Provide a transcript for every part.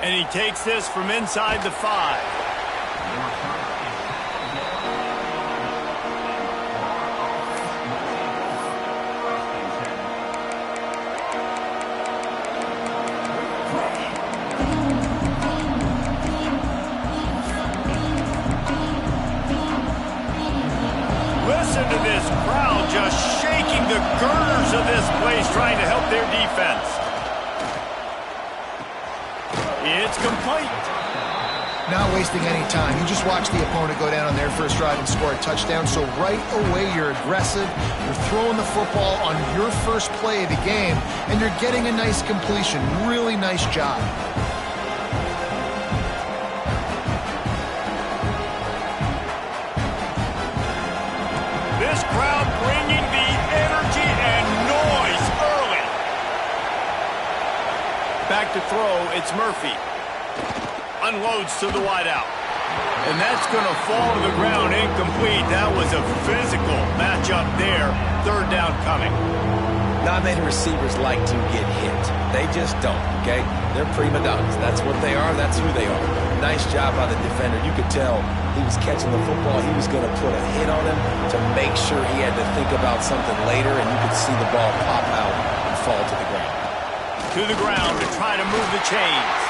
And he takes this from inside the 5. Listen to this crowd just shaking the girders of this place, trying to help their defense. It's complete. Not wasting any time. You just watch the opponent go down on their first drive and score a touchdown. So right away, you're aggressive. You're throwing the football on your first play of the game, and you're getting a nice completion. Really nice job. This crowd bringing the energy and noise early. Back to throw, it's Murphy. Unloads to the wideout. And that's going to fall to the ground incomplete. That was a physical matchup there. Third down coming. Not many receivers like to get hit. They just don't, okay? They're prima donnas. That's what they are. That's who they are. Nice job by the defender. You could tell he was catching the football. He was going to put a hit on him to make sure he had to think about something later, and you could see the ball pop out and fall to the ground. To the ground to try to move the chains.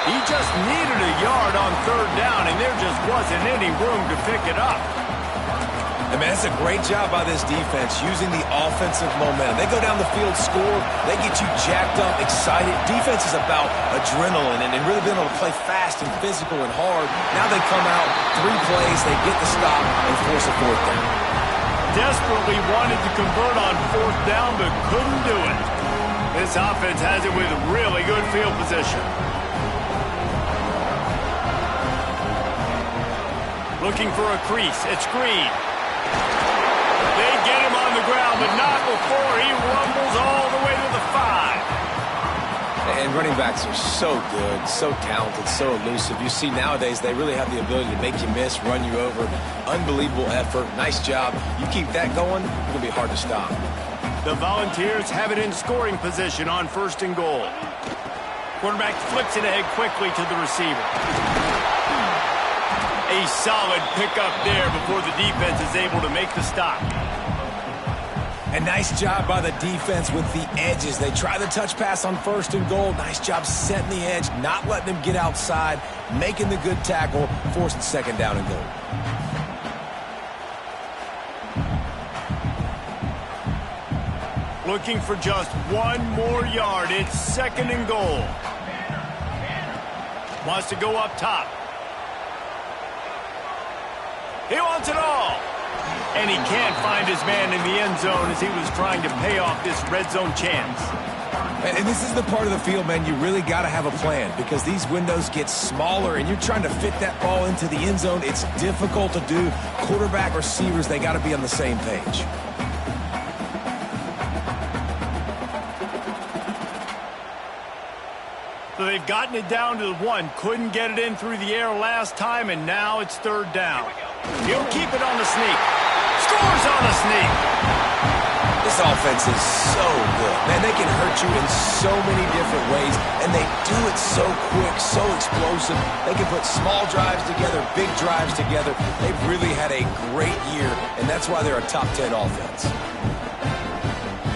He just needed a yard on third down, and there just wasn't any room to pick it up. I mean, that's a great job by this defense, using the offensive momentum. They go down the field, score, they get you jacked up, excited. Defense is about adrenaline and really being able to play fast and physical and hard. Now they come out, 3 plays, they get the stop and force a fourth down. Desperately wanted to convert on fourth down, but couldn't do it. This offense has it with really good field position. Looking for a crease. It's Green. They get him on the ground, but not before he rumbles all the way to the 5. And running backs are so good, so talented, so elusive. You see nowadays they really have the ability to make you miss, run you over. Unbelievable effort. Nice job. You keep that going, it's going to be hard to stop. The Volunteers have it in scoring position on 1st and goal. Quarterback flips it ahead quickly to the receiver. A solid pickup there before the defense is able to make the stop. A nice job by the defense with the edges. They try the touch pass on 1st and goal. Nice job setting the edge, not letting them get outside, making the good tackle, forcing 2nd down and goal. Looking for just 1 more yard. It's 2nd and goal. Wants to go up top. He wants it all. And he can't find his man in the end zone as he was trying to pay off this red zone chance. And this is the part of the field, man, you really got to have a plan because these windows get smaller and you're trying to fit that ball into the end zone. It's difficult to do. Quarterback, receivers, they got to be on the same page. So they've gotten it down to the 1. Couldn't get it in through the air last time, and now it's 3rd down. He'll keep it on the sneak. Scores on the sneak. This offense is so good. Man, they can hurt you in so many different ways, and they do it so quick, so explosive. They can put small drives together, big drives together. They've really had a great year, and that's why they're a top 10 offense.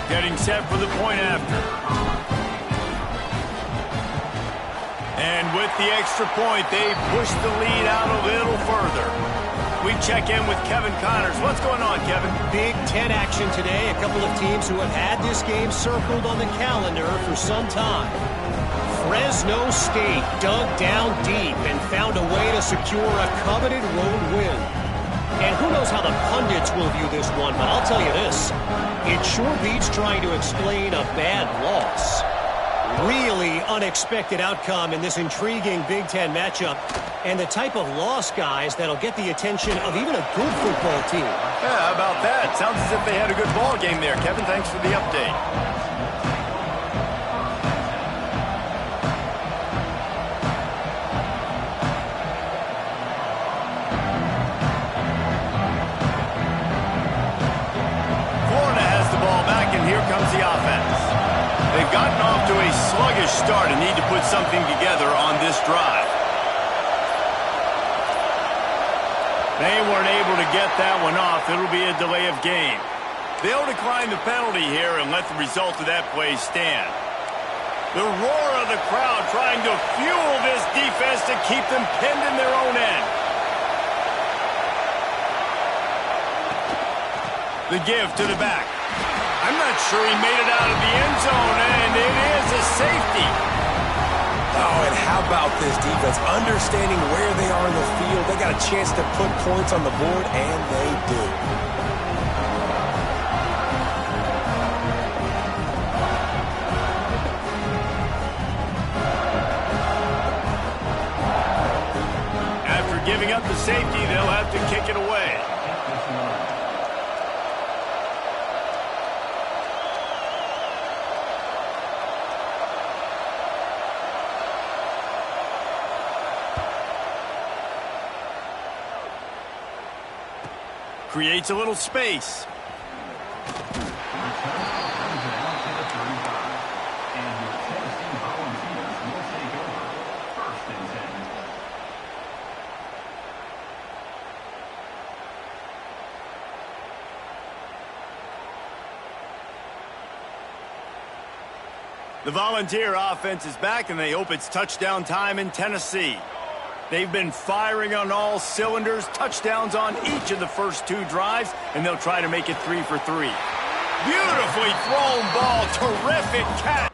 Getting set for the point after. And with the extra point, they push the lead out a little further. We check in with Kevin Connors. What's going on, Kevin? Big Ten action today. A couple of teams who have had this game circled on the calendar for some time. Fresno State dug down deep and found a way to secure a coveted road win. And who knows how the pundits will view this one, but I'll tell you this. It sure beats trying to explain a bad loss. Really unexpected outcome in this intriguing Big Ten matchup, and the type of loss, guys, that'll get the attention of even a good football team. Yeah, how about that? Sounds as if they had a good ball game there. Kevin, thanks for the update. Florida has the ball back, and here comes the offense. They've gotten off to a sluggish sluggish start and need to put something together on this drive. They weren't able to get that one off. It'll be a delay of game. They'll decline the penalty here and let the result of that play stand. The roar of the crowd trying to fuel this defense to keep them pinned in their own end. The give to the back. I'm not sure he made it out of the end zone, and it is a safety. Oh, and how about this defense? Understanding where they are in the field. They got a chance to put points on the board, and they do. After giving up the safety, they'll have to kick it away. Creates a little space. The Volunteer offense is back, and they hope it's touchdown time in Tennessee. They've been firing on all cylinders, touchdowns on each of the first two drives, and they'll try to make it 3 for 3. Beautifully thrown ball, terrific catch.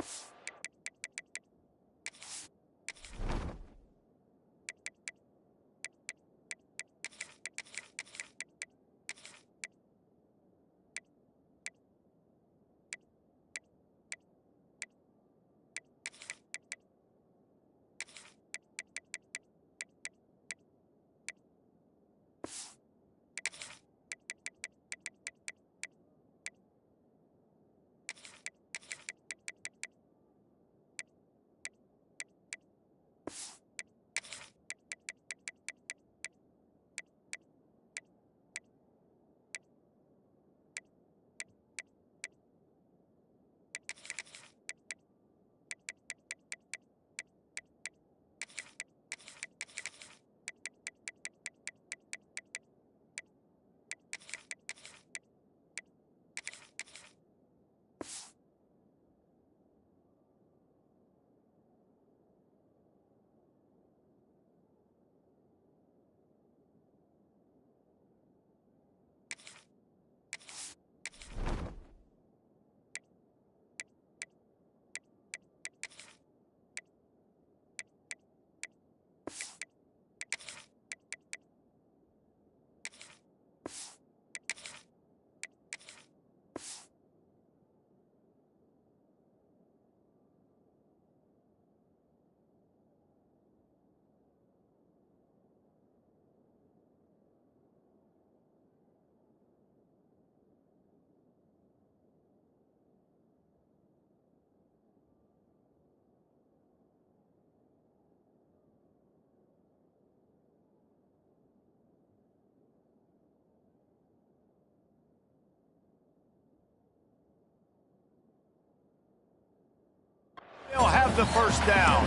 They'll have the first down.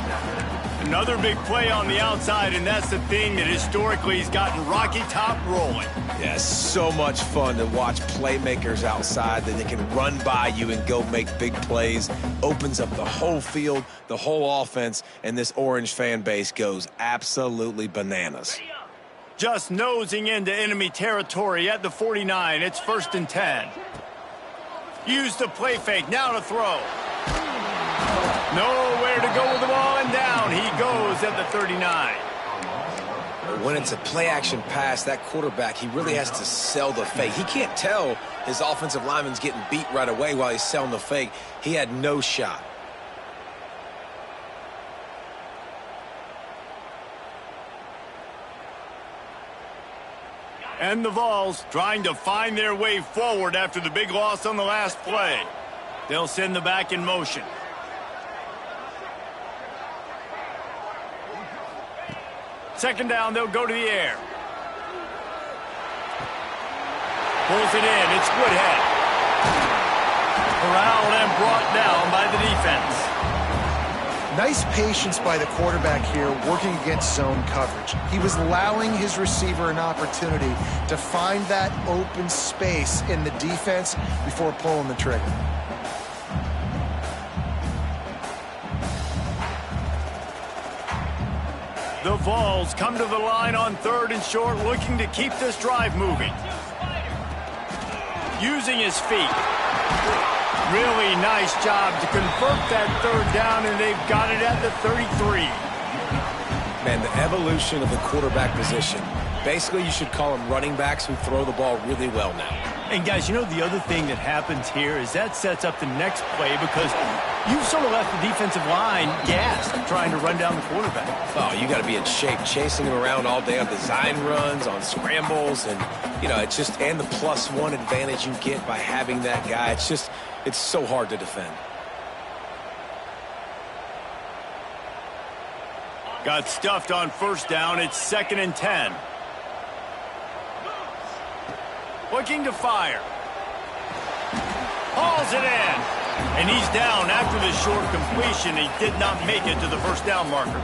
Another big play on the outside, and that's the thing that historically has gotten Rocky Top rolling. Yeah, so much fun to watch playmakers outside that they can run by you and go make big plays. Opens up the whole field, the whole offense, and this Orange fan base goes absolutely bananas. Just nosing into enemy territory at the 49. It's 1st and 10. Use the play fake. Now to throw. Nowhere to go with the ball, and down he goes at the 39. When it's a play-action pass, that quarterback, he really has to sell the fake. He can't tell his offensive lineman's getting beat right away while he's selling the fake. He had no shot. And the Vols trying to find their way forward after the big loss on the last play. They'll send the back in motion. Second down, they'll go to the air. Pulls it in. It's Woodhead. Corralled and brought down by the defense. Nice patience by the quarterback here working against zone coverage. He was allowing his receiver an opportunity to find that open space in the defense before pulling the trigger. The Vols come to the line on 3rd and short, looking to keep this drive moving. Using his feet. Really nice job to convert that 3rd down, and they've got it at the 33. Man, the evolution of the quarterback position. Basically, you should call them running backs who throw the ball really well now. And guys, you know the other thing that happens here is that sets up the next play because you've sort of left the defensive line gassed trying to run down the quarterback. Oh, you got to be in shape, chasing him around all day on design runs, on scrambles, and, you know, it's just, and the +1 advantage you get by having that guy. It's so hard to defend. Got stuffed on 1st down. It's 2nd and 10. Looking to fire. Hauls it in. And he's down after the short completion. He did not make it to the 1st down marker.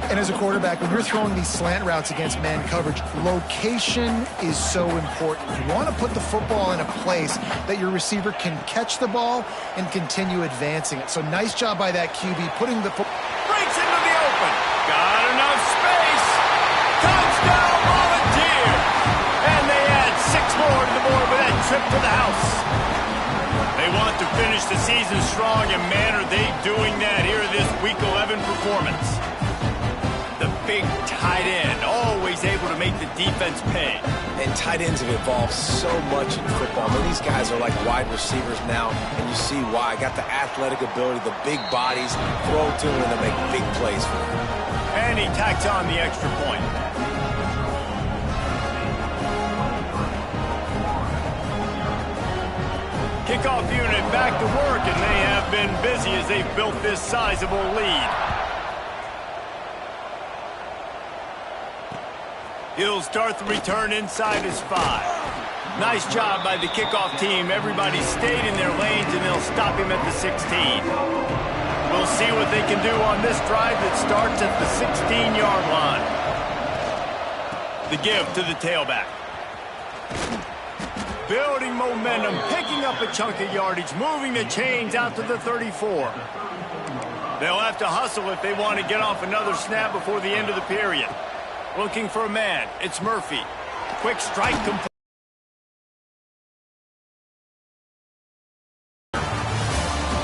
And as a quarterback, when you're throwing these slant routes against man coverage, location is so important. You want to put the football in a place that your receiver can catch the ball and continue advancing it. So nice job by that QB putting the football. Breaks into the open. Got enough space. Touchdown Volunteer. And they add 6 more to the board with that trip to the house. They want to finish the season strong, and man, are they doing that here this Week 11 performance. The big tight end, always able to make the defense pay. And tight ends have evolved so much in football. I mean, these guys are like wide receivers now, and you see why. Got the athletic ability, the big bodies, throw to them, and they make big plays for them. And he tacks on the extra point. Kickoff unit back to work, and they have been busy as they've built this sizable lead. He'll start the return inside his 5. Nice job by the kickoff team. Everybody stayed in their lanes, and they'll stop him at the 16. We'll see what they can do on this drive that starts at the 16-yard line. The give to the tailback. Building momentum, picking up a chunk of yardage, moving the chains out to the 34. They'll have to hustle if they want to get off another snap before the end of the period. Looking for a man. It's Murphy. Quick strike complete.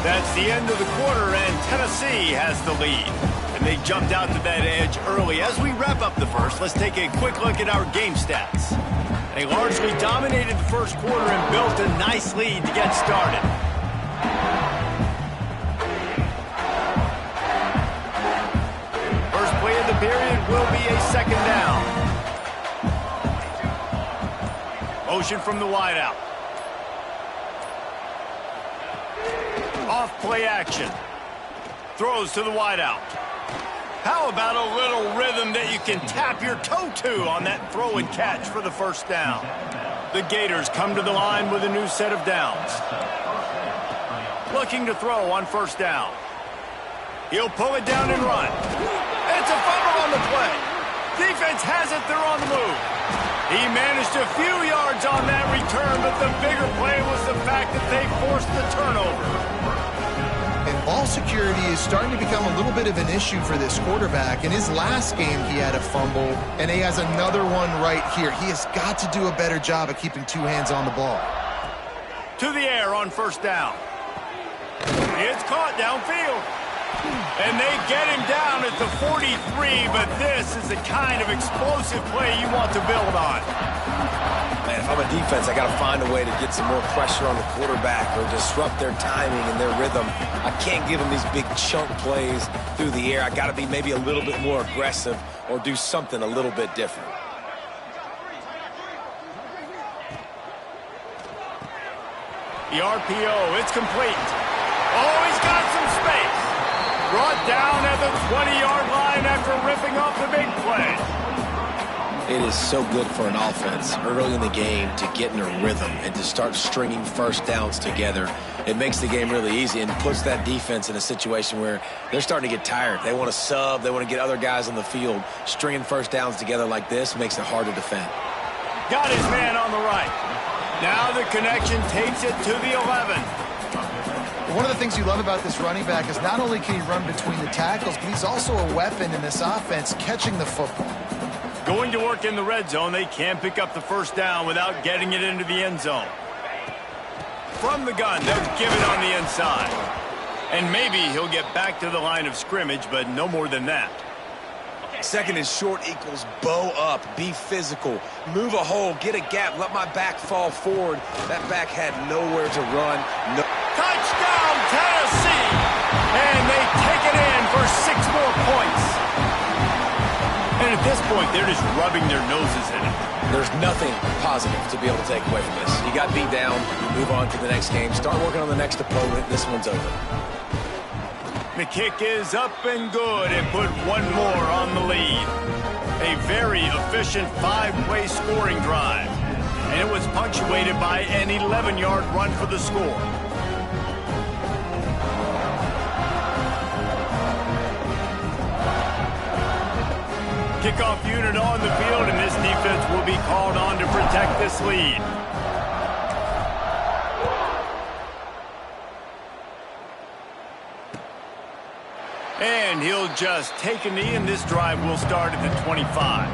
That's the end of the quarter, and Tennessee has the lead. And they jumped out to that edge early. As we wrap up the first, let's take a quick look at our game stats. They largely dominated the first quarter and built a nice lead to get started. First play of the period will be a 2nd down. Motion from the wideout. Off play action. Throws to the wideout. How about a little rhythm that you can tap your toe to on that throw and catch for the 1st down? The Gators come to the line with a new set of downs. Looking to throw on 1st down. He'll pull it down and run. It's a fumble on the play. Defense has it. They're on the move. He managed a few yards on that return, but the bigger play was the fact that they forced the turnover. And ball security is starting to become a little bit of an issue for this quarterback. In his last game, he had a fumble, and he has another one right here. He has got to do a better job of keeping 2 hands on the ball. To the air on 1st down. It's caught downfield. And they get him down at the 43, but this is the kind of explosive play you want to build on. Man, if I'm a defense, I got to find a way to get some more pressure on the quarterback or disrupt their timing and their rhythm. I can't give them these big chunk plays through the air. I got to be maybe a little bit more aggressive or do something a little bit different. The RPO, it's complete. Oh, he's got some space. Brought down at the 20-yard line after ripping off the big play. It is so good for an offense early in the game to get in a rhythm and to start stringing 1st downs together. It makes the game really easy and puts that defense in a situation where they're starting to get tired. They want to sub. They want to get other guys on the field. Stringing first downs together like this makes it hard to defend. Got his man on the right. Now the connection takes it to the 11. One of the things you love about this running back is not only can he run between the tackles, but he's also a weapon in this offense catching the football. Going to work in the red zone, they can't pick up the first down without getting it into the end zone. From the gun, they'll give it on the inside. And maybe he'll get back to the line of scrimmage, but no more than that. Second and short equals bow up, be physical, move a hole, get a gap, let my back fall forward. That back had nowhere to run. No. Touchdown, Tennessee! And they take it in for 6 more points. And at this point, they're just rubbing their noses in it. There's nothing positive to be able to take away from this. You got beat down, you move on to the next game, start working on the next opponent. This one's over. The kick is up and good and put one more on the lead. A very efficient 5-play scoring drive. And it was punctuated by an 11-yard run for the score. Kickoff unit on the field, and this defense will be called on to protect this lead. And he'll just take a knee, and this drive will start at the 25.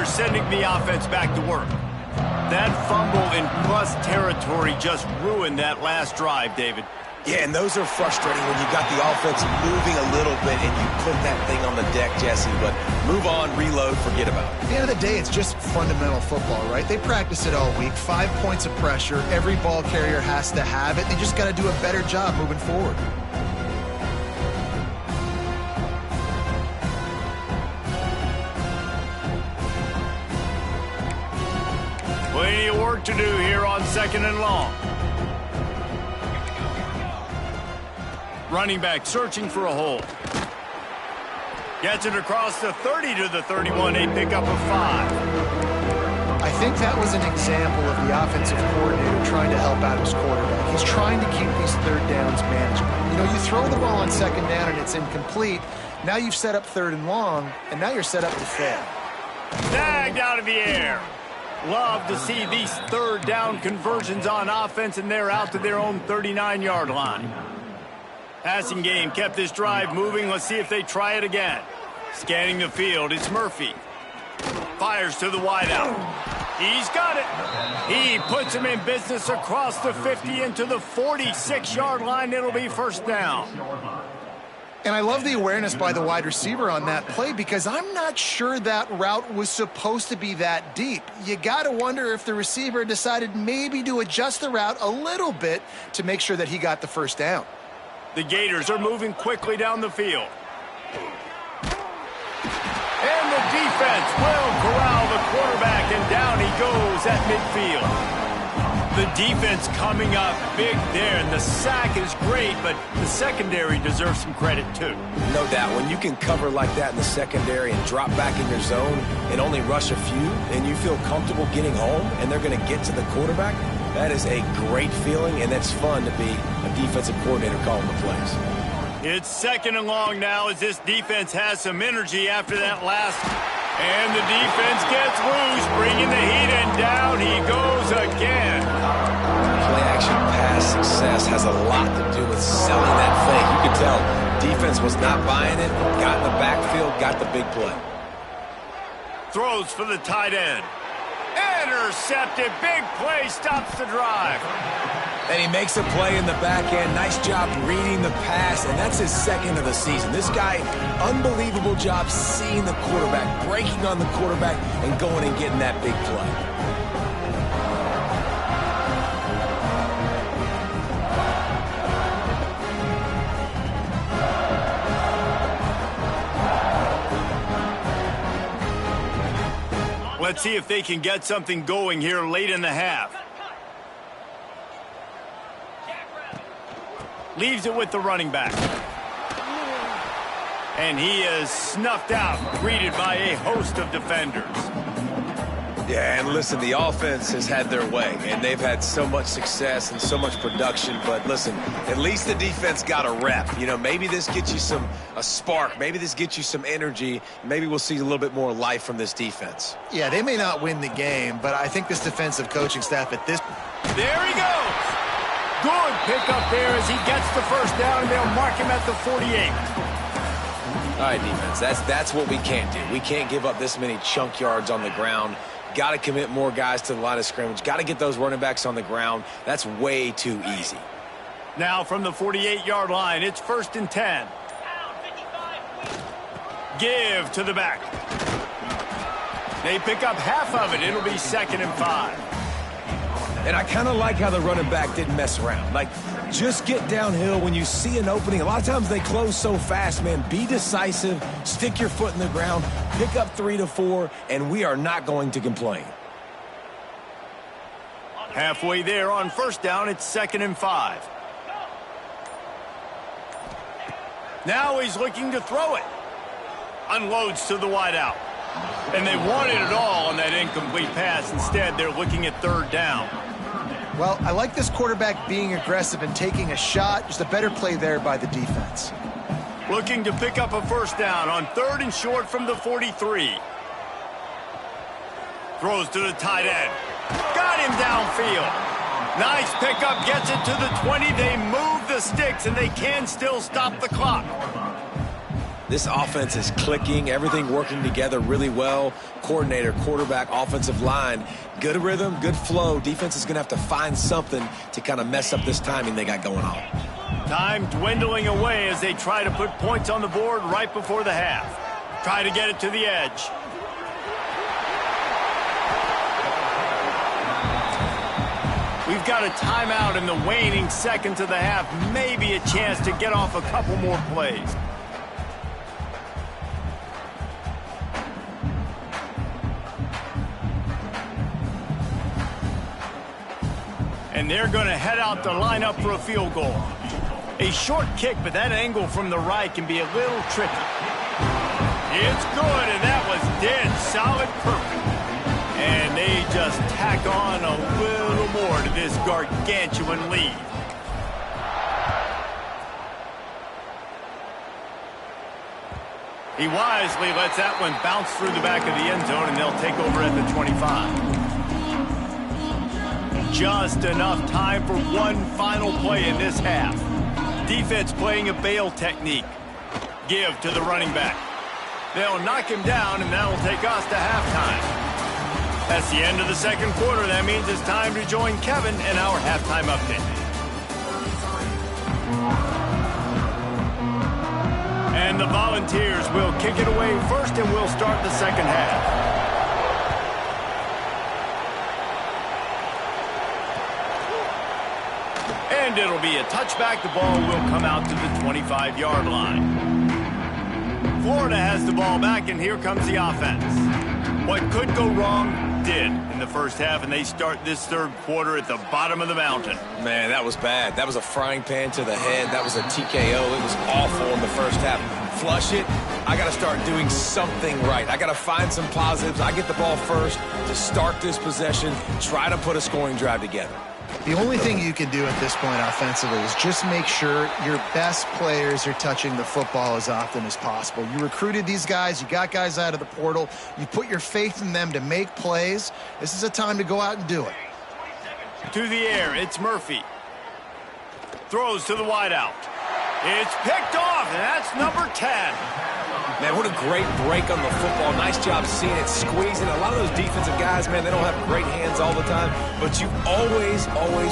Sending the offense back to work. That fumble in plus territory just ruined that last drive, David. Yeah, and those are frustrating when you got the offense moving a little bit and you put that thing on the deck, Jesse. But move on, reload, forget about it. At the end of the day, it's just fundamental football, right? They practice it all week. 5 points of pressure. Every ball carrier has to have it. They just got to do a better job moving forward. Plenty of work to do here on 2nd and long. Running back searching for a hole. Gets it across the 30 to the 31, a pickup of 5. I think that was an example of the offensive coordinator trying to help out his quarterback. He's trying to keep these third downs manageable. You know, you throw the ball on 2nd down and it's incomplete. Now you've set up 3rd and long, and now you're set up to fail. Snagged out of the air. Love to see these 3rd down conversions on offense, and they're out to their own 39-yard line. Passing game kept this drive moving. Let's see if they try it again. Scanning the field, it's Murphy. Fires to the wideout. He's got it. He puts him in business across the 50 into the 46-yard line. It'll be 1st down. And I love the awareness by the wide receiver on that play because I'm not sure that route was supposed to be that deep. You got to wonder if the receiver decided maybe to adjust the route a little bit to make sure that he got the 1st down. The Gators are moving quickly down the field. And the defense will corral the quarterback, and down he goes at midfield. The defense coming up big there, and the sack is great, but the secondary deserves some credit too. No doubt. When you can cover like that in the secondary and drop back in your zone and only rush a few, and you feel comfortable getting home, and they're going to get to the quarterback, that is a great feeling, and it's fun to be a defensive coordinator calling the plays. It's 2nd and long now as this defense has some energy after that last. And the defense gets loose, bringing the heat, and down he goes again. Play-action pass success has a lot to do with selling that fake. You can tell defense was not buying it, got in the backfield, got the big play. Throws for the tight end. Intercepted. Big play stops the drive. And he makes a play in the back end. Nice job reading the pass, and that's his 2nd of the season. This guy, unbelievable job seeing the quarterback, breaking on the quarterback, and going and getting that big play. Let's see if they can get something going here late in the half. Leaves it with the running back. And he is snuffed out, greeted by a host of defenders. Yeah, and listen, the offense has had their way, and they've had so much success and so much production. But listen, at least the defense got a rep. You know, maybe this gets you a spark. Maybe this gets you some energy. Maybe we'll see a little bit more life from this defense. Yeah, they may not win the game, but I think this defensive coaching staff at this... There he goes. Good pickup there as he gets the first down, and they'll mark him at the 48. All right, defense, that's what we can't do. We can't give up this many chunk yards on the ground. Got to commit more guys to the line of scrimmage. Got to get those running backs on the ground. That's way too easy. Now from the 48-yard line, it's 1st and 10. Give to the back. They pick up half of it. It'll be 2nd and 5. And I kind of like how the running back didn't mess around. Like, just get downhill when you see an opening. A lot of times they close so fast, man. Be decisive, stick your foot in the ground, pick up 3 to 4, and we are not going to complain. Halfway there on 1st down, it's 2nd and 5. Now he's looking to throw it. Unloads to the wideout. And they wanted it all on that incomplete pass. Instead, they're looking at 3rd down. Well, I like this quarterback being aggressive and taking a shot. Just a better play there by the defense. Looking to pick up a 1st down on 3rd and short from the 43. Throws to the tight end. Got him downfield. Nice pickup, gets it to the 20. They move the sticks, and they can still stop the clock. This offense is clicking, everything working together really well. Coordinator, quarterback, offensive line, good rhythm, good flow. Defense is going to have to find something to kind of mess up this timing they got going on. Time dwindling away as they try to put points on the board right before the half. Try to get it to the edge. We've got a timeout in the waning seconds of the half. Maybe a chance to get off a couple more plays. And they're going to head out to line up for a field goal. A short kick, but that angle from the right can be a little tricky. It's good, and that was dead solid perfect. And they just tack on a little more to this gargantuan lead. He wisely lets that one bounce through the back of the end zone, and they'll take over at the 25. Just enough time for one final play in this half. Defense playing a bail technique. Give to the running back. They'll knock him down, and that'll take us to halftime. That's the end of the 2nd quarter. That means it's time to join Kevin in our halftime update. And the Volunteers will kick it away first, and we'll start the 2nd half. And it'll be a touchback. The ball will come out to the 25-yard line. Florida has the ball back, and here comes the offense. What could go wrong did in the first half, and they start this 3rd quarter at the bottom of the mountain. Man, that was bad. That was a frying pan to the head. That was a TKO. It was awful in the first half. Flush it. I got to start doing something right. I got to find some positives. I get the ball first to start this possession, try to put a scoring drive together. The only thing you can do at this point offensively is just make sure your best players are touching the football as often as possible. You recruited these guys. You got guys out of the portal. You put your faith in them to make plays. This is a time to go out and do it. To the air, it's Murphy. Throws to the wideout. It's picked off, and that's number 10. Man, what a great break on the football. Nice job seeing it, squeezing. A lot of those defensive guys, man, they don't have great hands all the time, but you always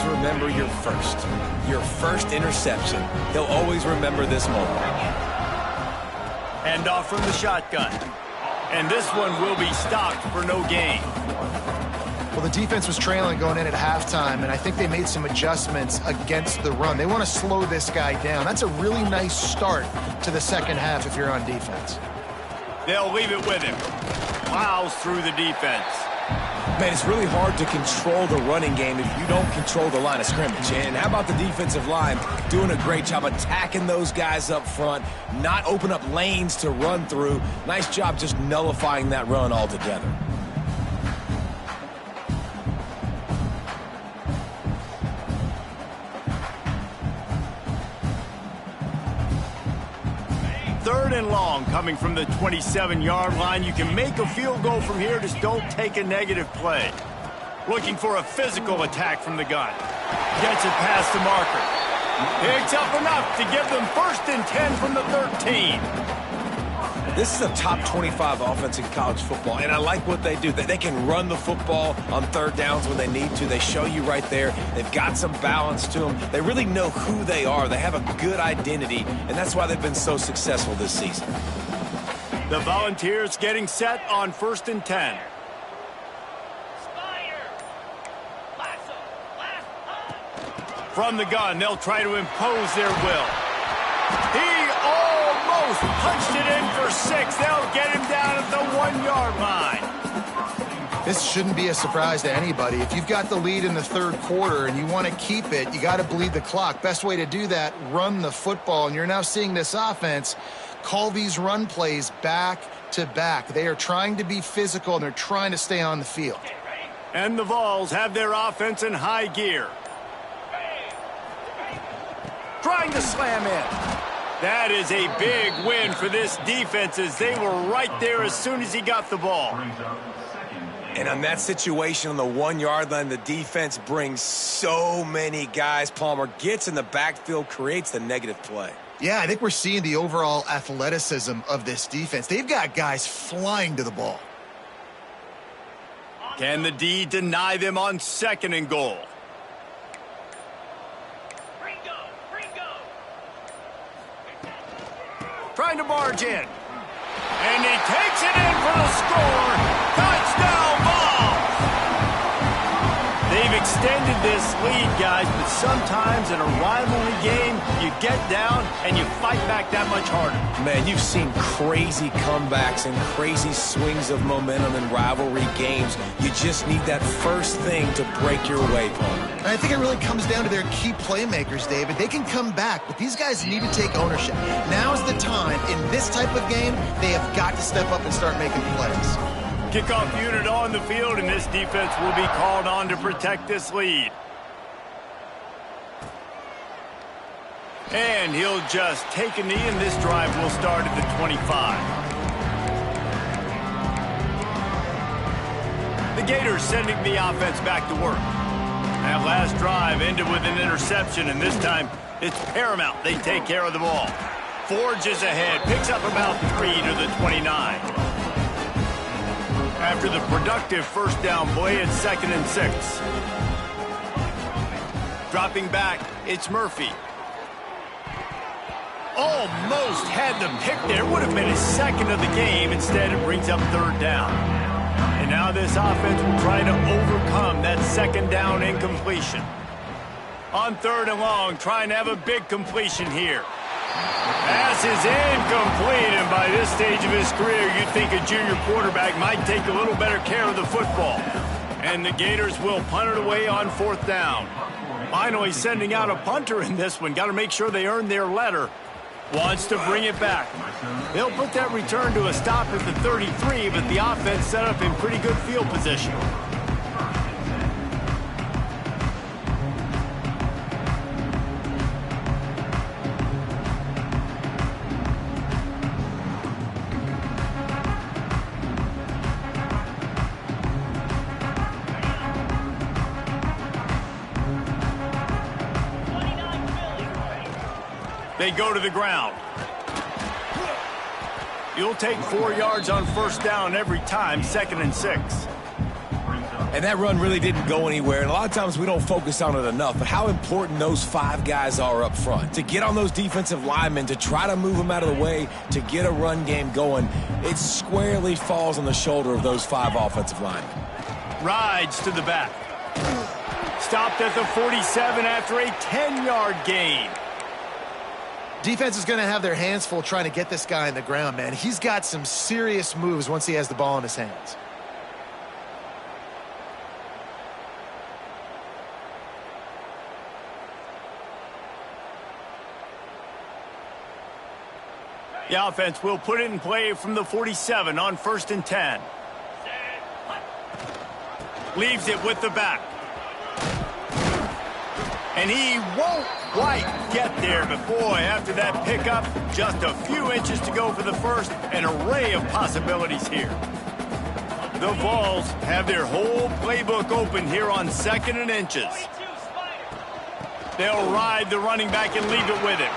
remember your first interception. He'll always remember this moment. Hand off from the shotgun. And this one will be stopped for no gain. Well, the defense was trailing going in at halftime, and I think they made some adjustments against the run. They want to slow this guy down. That's a really nice start to the 2nd half if you're on defense. They'll leave it with him. Plows through the defense. Man, it's really hard to control the running game if you don't control the line of scrimmage. And how about the defensive line doing a great job attacking those guys up front, not open up lanes to run through. Nice job just nullifying that run altogether. Third and long coming from the 27-yard line. You can make a field goal from here, just don't take a negative play. Looking for a physical attack from the gun. Gets it past the marker. Picks up enough to give them 1st and 10 from the 13. This is a top 25 offense in college football, and I like what they do. They can run the football on 3rd downs when they need to. They show you right there. They've got some balance to them. They really know who they are. They have a good identity, and that's why they've been so successful this season. The Volunteers getting set on 1st and 10. From the gun, they'll try to impose their will. He almost punched it in for 6. They'll get him down at the 1-yard line. This shouldn't be a surprise to anybody. If you've got the lead in the 3rd quarter and you want to keep it, you got to bleed the clock. Best way to do that, run the football. And you're now seeing this offense call these run plays back to back. They are trying to be physical, and they're trying to stay on the field. And the Vols have their offense in high gear. Trying to slam in. That is a big win for this defense, as they were right there as soon as he got the ball. And on that situation on the 1-yard line, the defense brings so many guys. Palmer gets in the backfield, creates the negative play. Yeah, I think we're seeing the overall athleticism of this defense. They've got guys flying to the ball. Can the D deny them on 2nd and goal? Trying to barge in. And he takes it in for the score. Touchdown, Vols! They've extended this lead, guys, but sometimes in a rivalry game, you get down and you fight back that much harder. Man, you've seen crazy comebacks and crazy swings of momentum in rivalry games. You just need that first thing to break your way, Palmer. I think it really comes down to their key playmakers, David. They can come back, but these guys need to take ownership. Now's the time. In this type of game, they have got to step up and start making plays. Kickoff unit on the field, and this defense will be called on to protect this lead. And he'll just take a knee, and this drive will start at the 25. The Gators sending the offense back to work. That last drive ended with an interception, and this time it's paramount they take care of the ball. Forges ahead, picks up about 3 to the 29. After the productive 1st down play, it's 2nd and 6. Dropping back, it's Murphy. Almost had the pick there. Would have been his 2nd of the game. Instead, it brings up 3rd down. And now this offense will try to overcome that 2nd down incompletion. On 3rd and long, trying to have a big completion here. Pass is incomplete, and by this stage of his career, you'd think a junior quarterback might take a little better care of the football. And the Gators will punt it away on 4th down. Finally sending out a punter in this one. Got to make sure they earn their letter. Wants to bring it back. They'll put that return to a stop at the 33, but the offense set up in pretty good field position. They go to the ground. You'll take 4 yards on 1st down every time, 2nd and 6. And that run really didn't go anywhere. And a lot of times we don't focus on it enough, but how important those 5 guys are up front. To get on those defensive linemen, to try to move them out of the way, to get a run game going, it squarely falls on the shoulder of those 5 offensive linemen. Rides to the back. Stopped at the 47 after a 10-yard gain. Defense is going to have their hands full trying to get this guy on the ground, man. He's got some serious moves once he has the ball in his hands. The offense will put it in play from the 47 on 1st and 10. Leaves it with the back. And he won't quite get there, but boy, after that pickup, just a few inches to go for the first. An array of possibilities here. The Vols have their whole playbook open here on 2nd and inches. They'll ride the running back and leave it with him.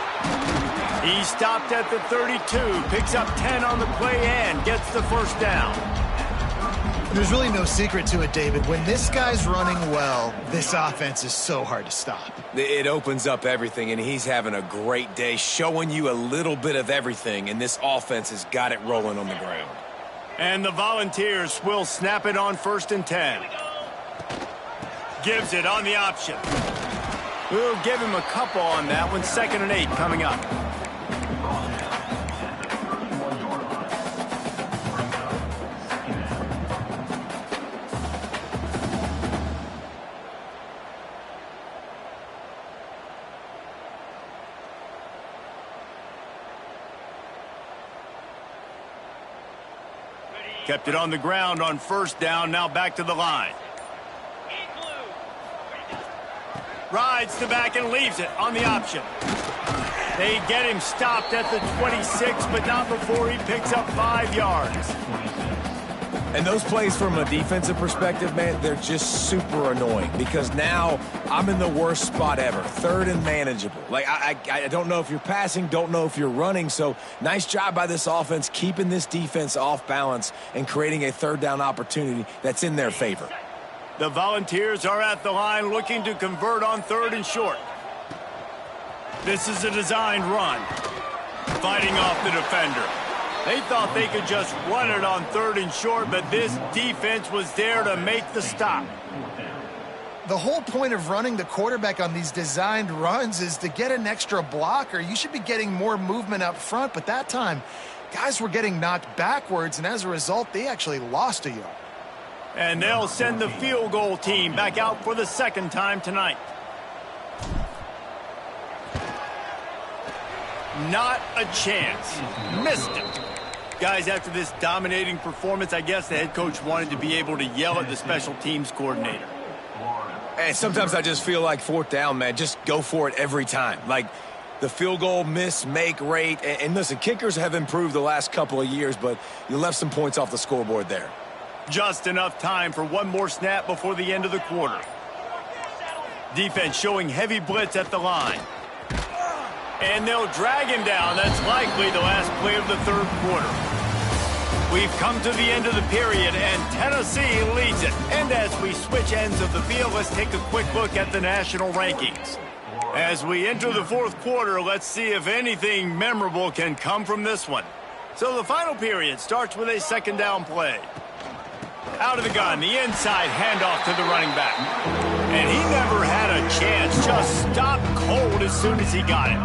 He stopped at the 32, picks up 10 on the play and gets the first down. There's really no secret to it, David. When this guy's running well, this offense is so hard to stop. It opens up everything, and he's having a great day, showing you a little bit of everything, and this offense has got it rolling on the ground. And the Volunteers will snap it on 1st and 10. Gives it on the option. We'll give him a couple on that one. 2nd and 8 coming up. Kept it on the ground on 1st down, now back to the line. Rides the back and leaves it on the option. They get him stopped at the 26, but not before he picks up 5 yards. And those plays from a defensive perspective, man, they're just super annoying because now I'm in the worst spot ever, 3rd and manageable. Like, I don't know if you're passing, don't know if you're running, so nice job by this offense keeping this defense off balance and creating a 3rd down opportunity that's in their favor. The Volunteers are at the line looking to convert on 3rd and short. This is a designed run. Fighting off the defender. They thought they could just run it on 3rd and short, but this defense was there to make the stop. The whole point of running the quarterback on these designed runs is to get an extra blocker. You should be getting more movement up front, but that time, guys were getting knocked backwards, and as a result, they actually lost a yard. And they'll send the field goal team back out for the 2nd time tonight. Not a chance. Missed it. Guys, after this dominating performance, I guess the head coach wanted to be able to yell at the special teams coordinator. Hey, sometimes I just feel like 4th down, man, just go for it every time. Like the field goal miss-make rate. And listen, kickers have improved the last couple of years, but you left some points off the scoreboard there. Just enough time for one more snap before the end of the quarter. Defense showing heavy blitz at the line. And they'll drag him down. That's likely the last play of the 3rd quarter. We've come to the end of the period, and Tennessee leads it. And as we switch ends of the field, let's take a quick look at the national rankings. As we enter the 4th quarter, let's see if anything memorable can come from this one. So the final period starts with a 2nd down play. Out of the gun, the inside handoff to the running back. And he never had a chance, just stopped cold as soon as he got it.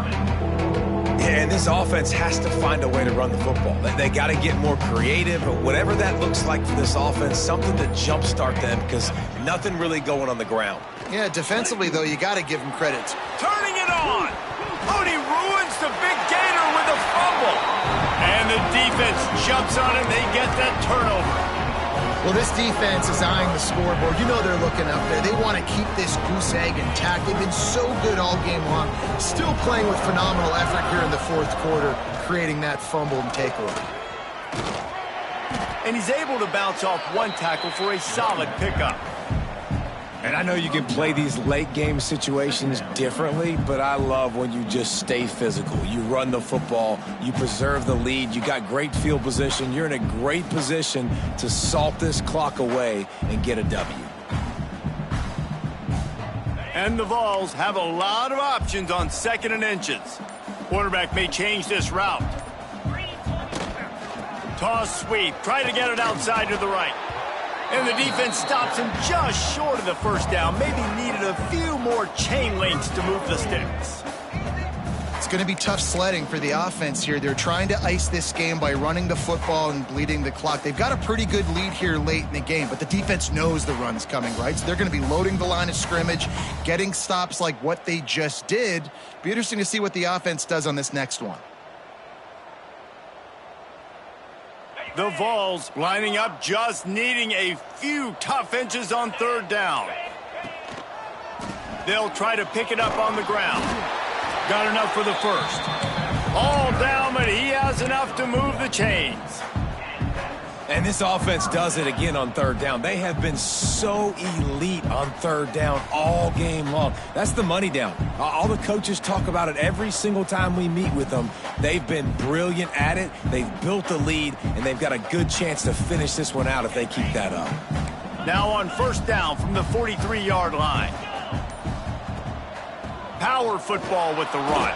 Yeah, and this offense has to find a way to run the football. They got to get more creative, but whatever that looks like for this offense, something to jumpstart them because nothing really going on the ground. Yeah, defensively, though, you got to give him credit. Turning it on. Oh, he ruins the big gator with a fumble. And the defense jumps on it. They get that turnover. Well, this defense is eyeing the scoreboard. You know they're looking up there. They want to keep this goose egg intact. They've been so good all game long. Still playing with phenomenal effort here in the 4th quarter, creating that fumble and takeaway. And he's able to bounce off one tackle for a solid pickup. And I know you can play these late game situations differently, but I love when you just stay physical. You run the football, you preserve the lead, you got great field position, you're in a great position to salt this clock away and get a W. And the Vols have a lot of options on 2nd and inches. Quarterback may change this route. Toss sweep, try to get it outside to the right. And the defense stops him just short of the 1st down. Maybe needed a few more chain links to move the sticks. It's going to be tough sledding for the offense here. They're trying to ice this game by running the football and bleeding the clock. They've got a pretty good lead here late in the game, but the defense knows the run's coming, right? So they're going to be loading the line of scrimmage, getting stops like what they just did. Be interesting to see what the offense does on this next one. The Vols lining up, just needing a few tough inches on third down. They'll try to pick it up on the ground. Got enough for the first. All down, but he has enough to move the chains. And this offense does it again on third down. They have been so elite on third down all game long. That's the money down. All the coaches talk about it every single time we meet with them. They've been brilliant at it. They've built the lead, and they've got a good chance to finish this one out if they keep that up. Now on first down from the 43-yard line. Power football with the run.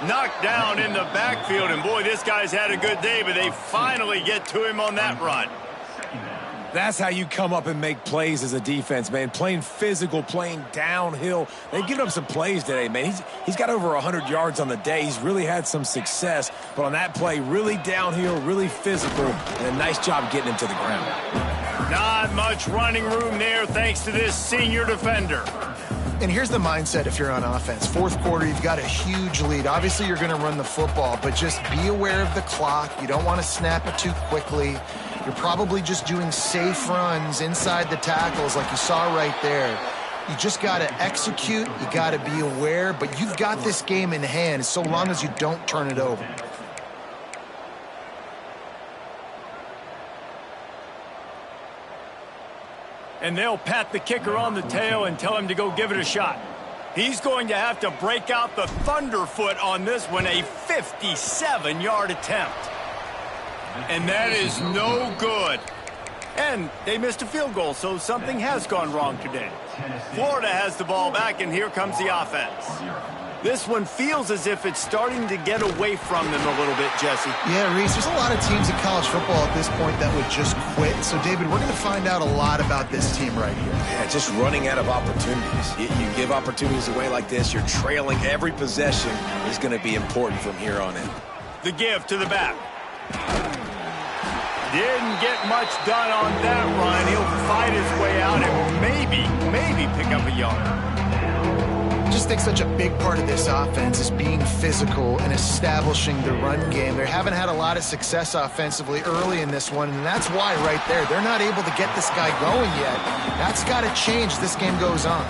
Knocked down in the backfield, and boy, this guy's had a good day, but they finally get to him on that run. That's how you come up and make plays as a defense, man. Playing physical, playing downhill. They've given up some plays today, man. He's got over 100 yards on the day. He's really had some success, but on that play, really downhill, really physical, and a nice job getting him to the ground. Not much running room there thanks to this senior defender. And here's the mindset if you're on offense. Fourth quarter, you've got a huge lead. Obviously, you're going to run the football, but just be aware of the clock. You don't want to snap it too quickly. You're probably just doing safe runs inside the tackles like you saw right there. You just got to execute. You got to be aware, but you've got this game in hand so long as you don't turn it over. And they'll pat the kicker on the tail and tell him to go give it a shot. He's going to have to break out the thunderfoot on this one, a 57-yard attempt. And that is no good. And they missed a field goal, so something has gone wrong today. Florida has the ball back, and here comes the offense. This one feels as if it's starting to get away from them a little bit, Jesse. Yeah, Reese, there's a lot of teams in college football at this point that would just quit. So, David, we're going to find out a lot about this team right here. Yeah, just running out of opportunities. You give opportunities away like this, you're trailing. Every possession is going to be important from here on in. The give to the back. Didn't get much done on that run. He'll fight his way out and maybe pick up a yard. I just think such a big part of this offense is being physical and establishing the run game. They haven't had a lot of success offensively early in this one, and that's why right there, they're not able to get this guy going yet. That's got to change as this game goes on.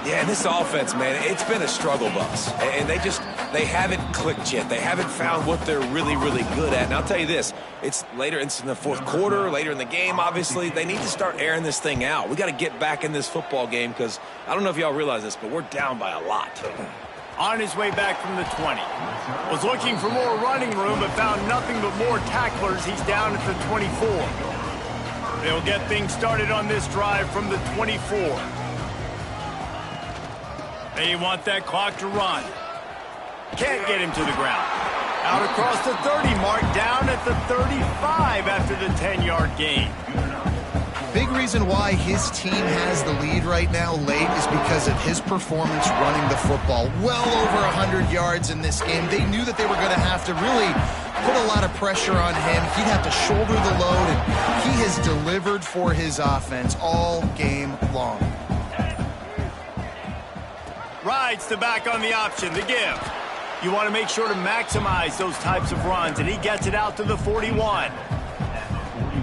Yeah, and this offense, man, it's been a struggle bus. And they haven't clicked yet. They haven't found what they're really, really good at. And I'll tell you this, it's in the fourth quarter, later in the game, obviously. They need to start airing this thing out. We got to get back in this football game because I don't know if y'all realize this, but we're down by a lot. On his way back from the 20. Was looking for more running room, but found nothing but more tacklers. He's down at the 24. They'll get things started on this drive from the 24. They want that clock to run. Can't get him to the ground. Out across the 30 mark, down at the 35 after the 10-yard gain. Big reason why his team has the lead right now late is because of his performance running the football. Well over 100 yards in this game. They knew that they were going to have to really put a lot of pressure on him. He'd have to shoulder the load, and he has delivered for his offense all game long. Rides the back on the option, the give. You want to make sure to maximize those types of runs, and he gets it out to the 41.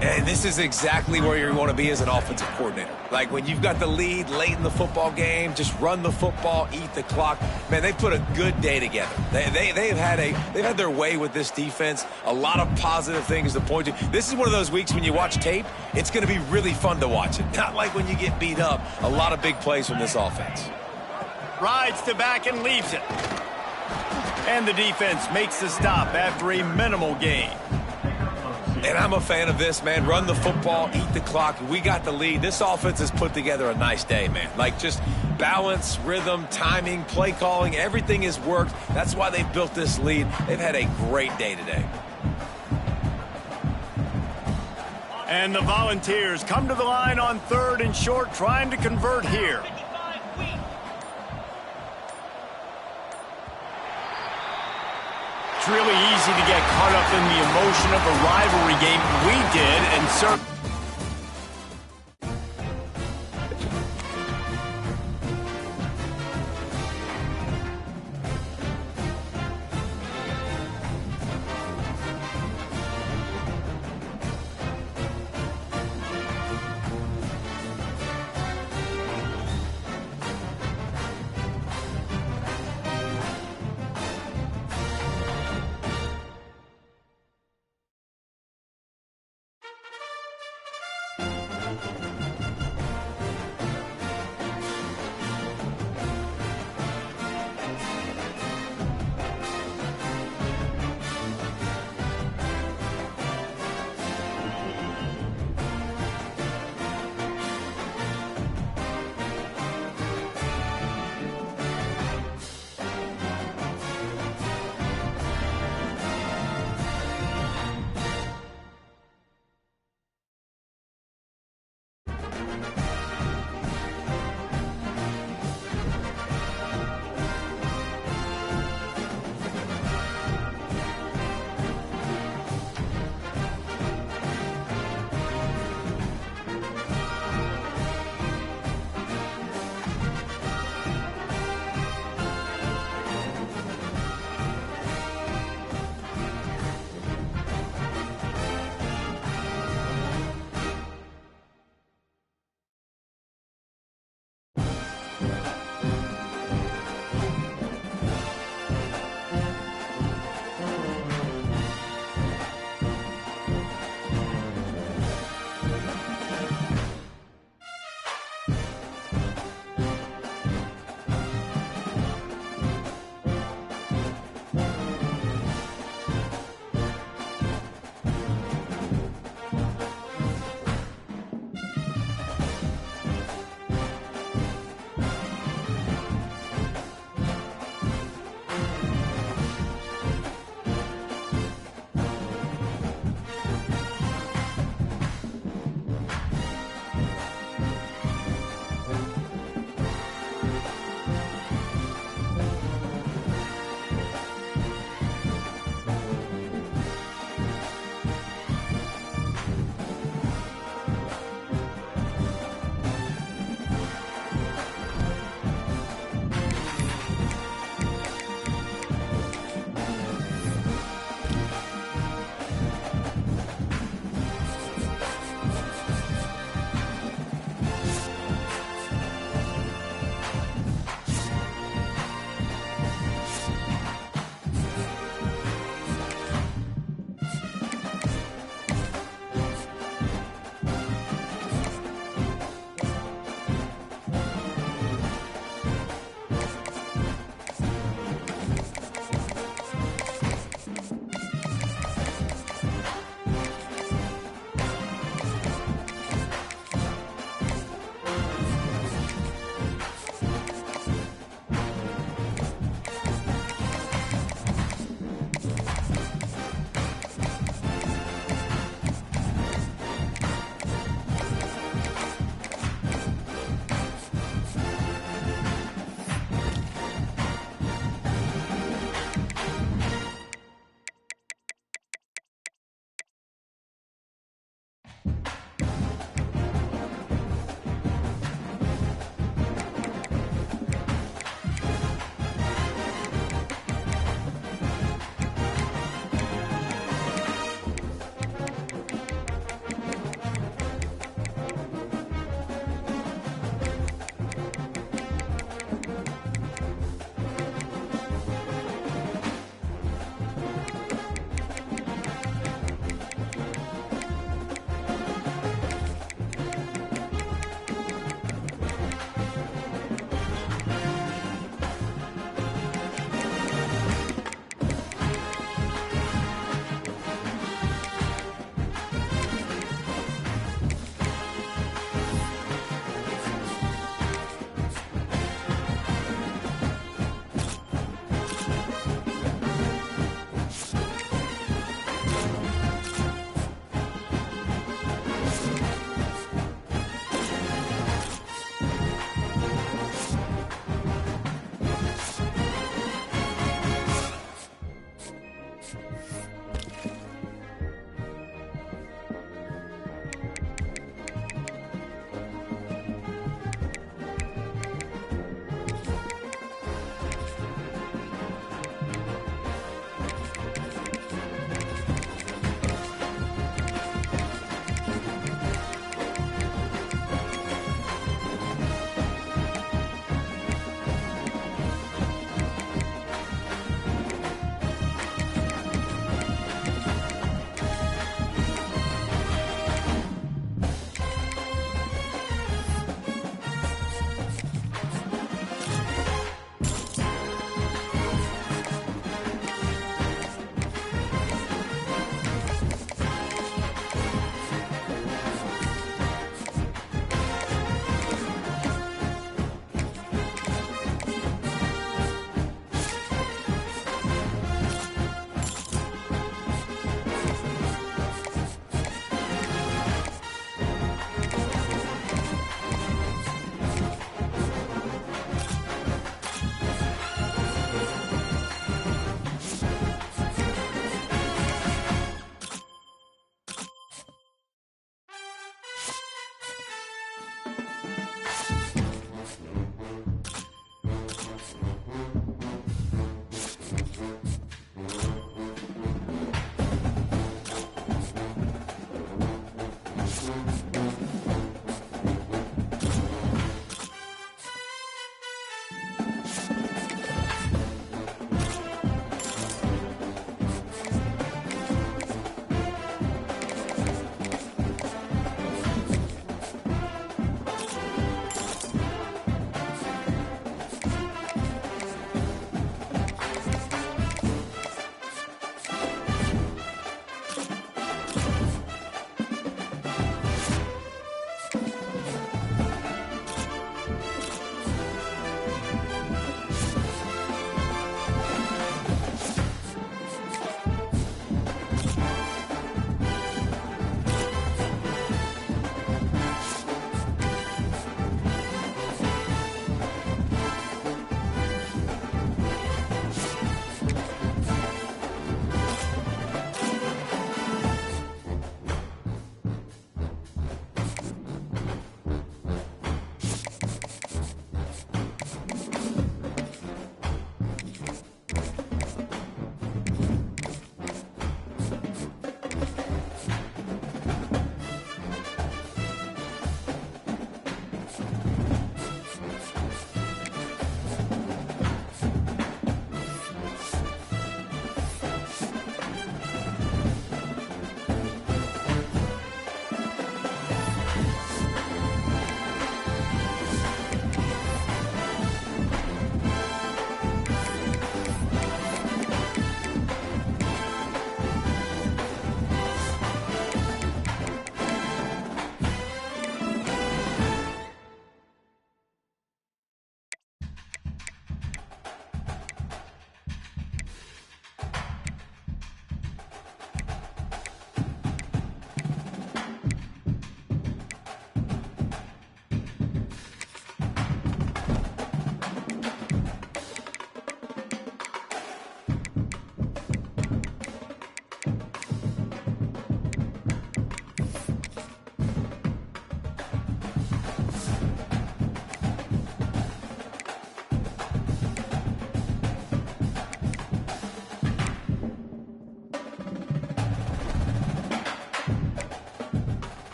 And this is exactly where you want to be as an offensive coordinator. Like when you've got the lead late in the football game, just run the football, eat the clock. Man, they put a good day together. They've had their way with this defense. A lot of positive things to point to. This is one of those weeks when you watch tape, it's going to be really fun to watch it. Not like when you get beat up. A lot of big plays from this offense. Rides to back and leaves it. And the defense makes the stop after a minimal gain. And I'm a fan of this, man. Run the football, eat the clock. We got the lead. This offense has put together a nice day, man. Like just balance, rhythm, timing, play calling, everything has worked. That's why they've built this lead. They've had a great day today. And the Volunteers come to the line on third and short, trying to convert here. It's really easy to get caught up in the emotion of a rivalry game. We did, and certainly.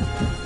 it.